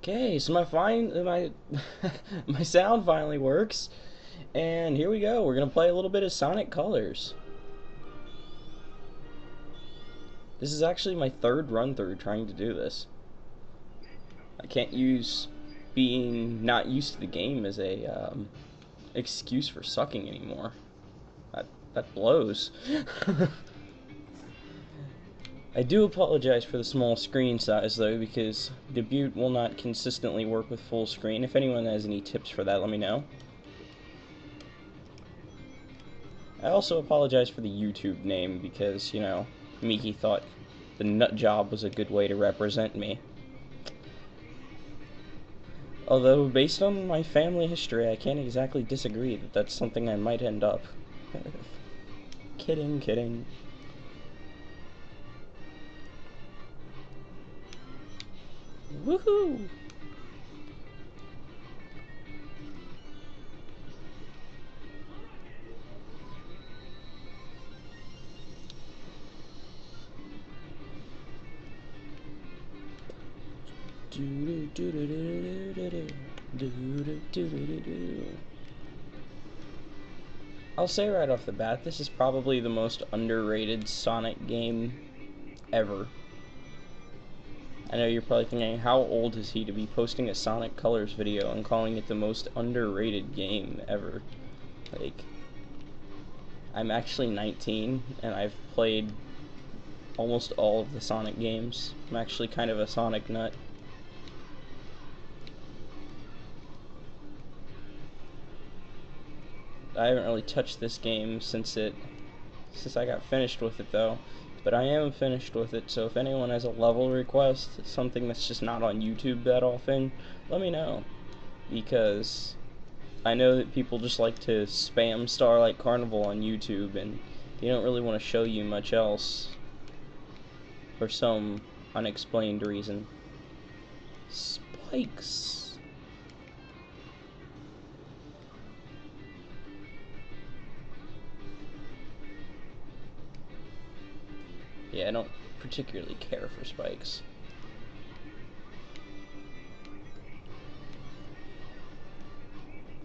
Okay, so my my sound finally works, and here we go. We're gonna play a little bit of Sonic Colors. This is actually my third run through trying to do this. I can't use being not used to the game as a excuse for sucking anymore. That blows. I do apologize for the small screen size though, because Debut will not consistently work with full screen. If anyone has any tips for that, let me know. I also apologize for the YouTube name because, you know, Miki thought the nut job was a good way to represent me. Although, based on my family history, I can't exactly disagree that that's something I might end up. Kidding, kidding. Woohoo! I'll say right off the bat, this is probably the most underrated Sonic game ever. I know you're probably thinking, how old is he to be posting a Sonic Colors video and calling it the most underrated game ever? Like, I'm actually 19, and I've played almost all of the Sonic games. I'm actually kind of a Sonic nut. I haven't really touched this game since I got finished with it though, but I am finished with it, so if anyone has a level request, something that's just not on YouTube that often, let me know, because I know that people just like to spam Starlight Carnival on YouTube and they don't really want to show you much else for some unexplained reason. Spikes. Yeah, I don't particularly care for spikes.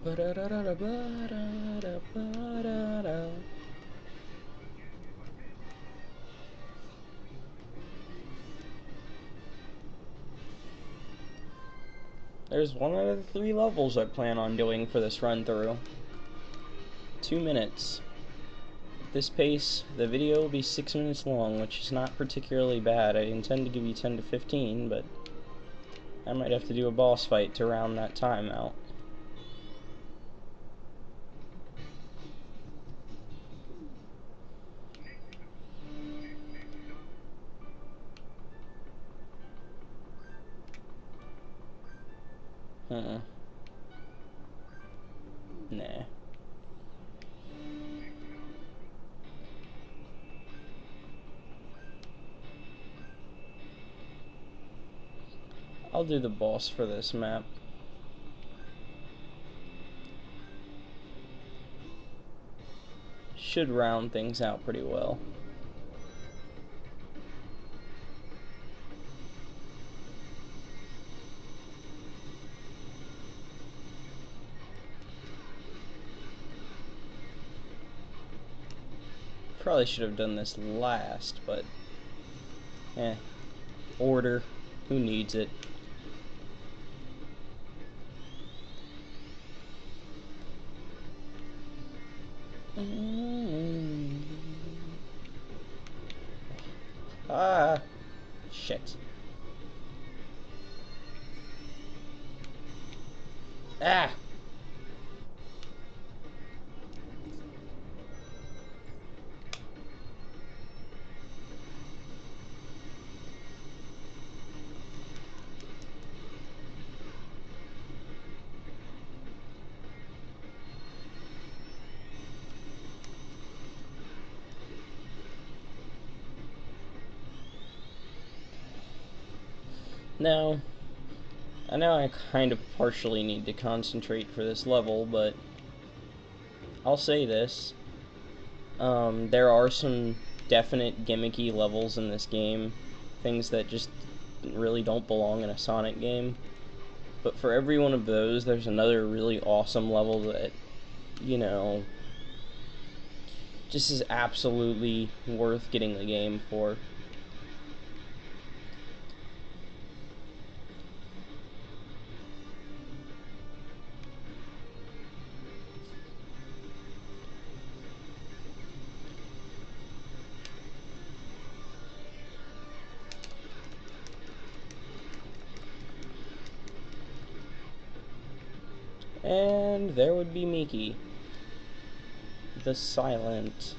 There's one out of the 3 levels I plan on doing for this run through. 2 minutes. At this pace, the video will be 6 minutes long, which is not particularly bad. I intend to give you 10 to 15, but I might have to do a boss fight to round that time out. Nah. I'll do the boss for this map. Should round things out pretty well. Probably should have done this last, but order, who needs it? Ah, shit. Ah! Now, I know I kind of partially need to concentrate for this level, but I'll say this. There are some definite gimmicky levels in this game. Things that just really don't belong in a Sonic game. But for every one of those, there's another really awesome level that, you know, just is absolutely worth getting the game for. And there would be Miki, the Silent.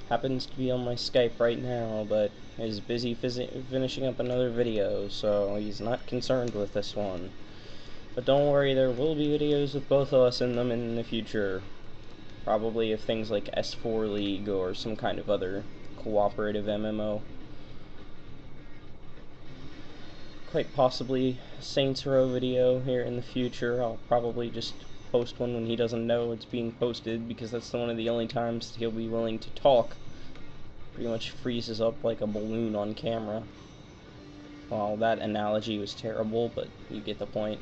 Happens to be on my Skype right now, but is busy finishing up another video, so he's not concerned with this one. But don't worry, there will be videos with both of us in them in the future. Probably of things like S4 League or some kind of other cooperative MMO. Quite possibly a Saints Row video here in the future. I'll probably just post one when he doesn't know it's being posted, because that's one of the only times he'll be willing to talk. Pretty much freezes up like a balloon on camera. Well, that analogy was terrible, but you get the point.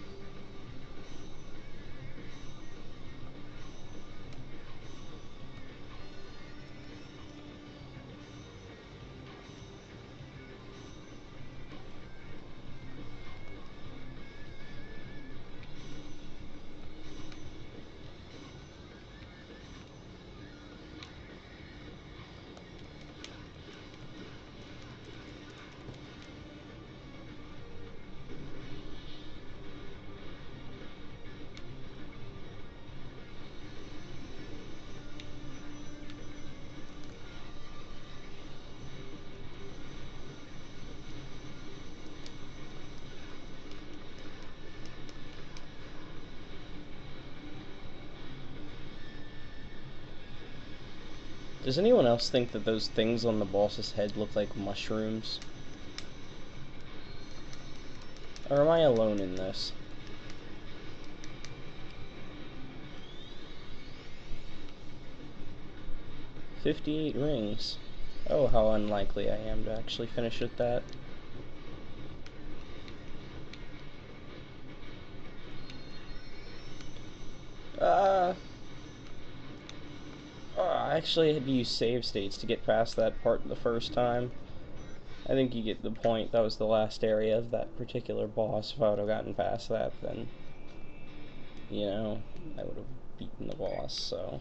Does anyone else think that those things on the boss's head look like mushrooms? Or am I alone in this? 58 rings. Oh, how unlikely I am to actually finish at that. I actually had to use save states to get past that part the first time. I think you get the point. That was the last area of that particular boss. If I would have gotten past that, then, you know, I would have beaten the boss, so.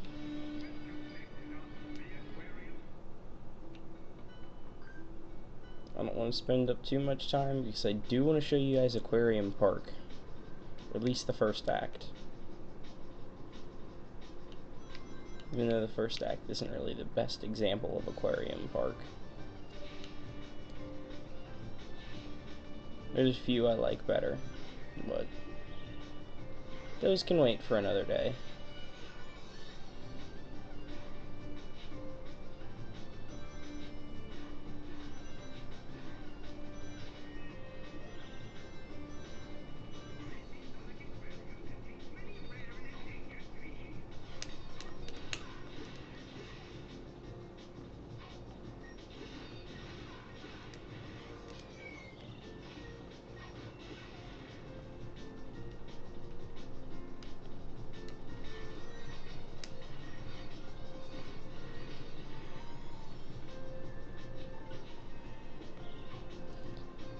I don't want to spend up too much time, because I do want to show you guys Aquarium Park. Or at least the first act. Even though the first act isn't really the best example of Aquarium Park. There's a few I like better, but those can wait for another day.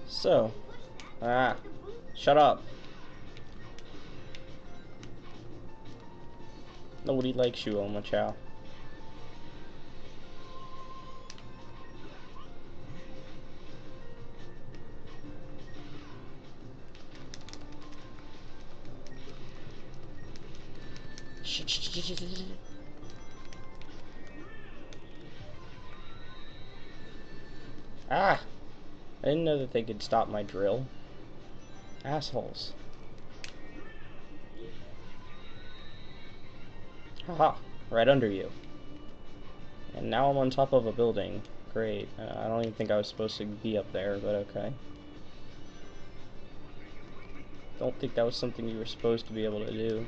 So, shut up. Nobody likes you, Oma Chow. Ah! I didn't know that they could stop my drill. Assholes. Haha, right under you. And now I'm on top of a building. Great. I don't even think I was supposed to be up there, but okay. Don't think that was something you were supposed to be able to do.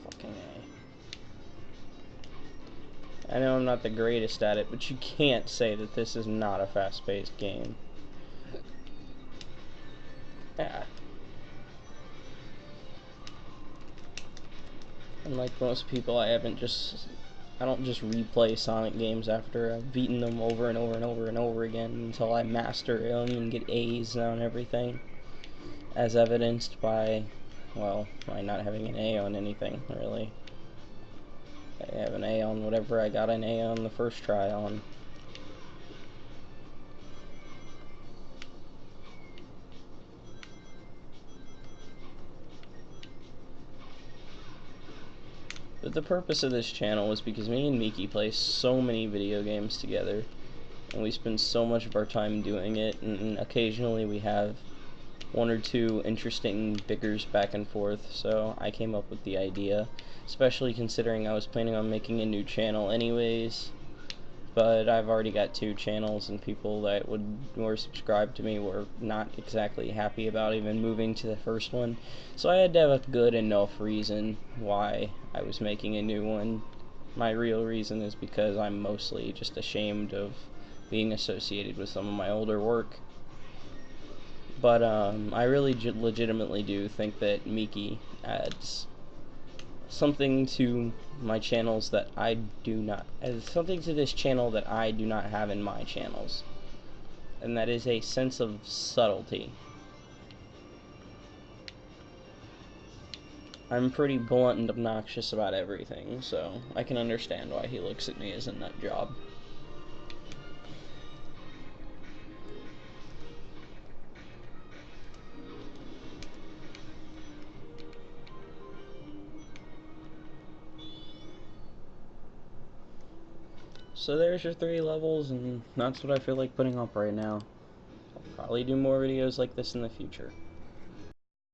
Fucking A. I'm not the greatest at it, but you can't say that this is not a fast-paced game. Yeah. Unlike most people, I don't just replay Sonic games after I've beaten them over and over and over and over again until I master them and get A's on everything, as evidenced by, well, by not having an A on anything, really. I have an A on whatever I got an A on the first try on. But the purpose of this channel was because me and Miki play so many video games together, and we spend so much of our time doing it, and occasionally we have one or two interesting bickers back and forth, so I came up with the idea, especially considering I was planning on making a new channel anyways, but I've already got 2 channels, and people that were subscribed to me were not exactly happy about even moving to the first one, so I had to have a good enough reason why I was making a new one. My real reason is because I'm mostly just ashamed of being associated with some of my older work. But I really legitimately do think that Miki adds something to my channels that I do not, something to this channel that I do not have in my channels, and that is a sense of subtlety. I'm pretty blunt and obnoxious about everything, so I can understand why he looks at me as a nut job. So there's your 3 levels, and that's what I feel like putting up right now. I'll probably do more videos like this in the future.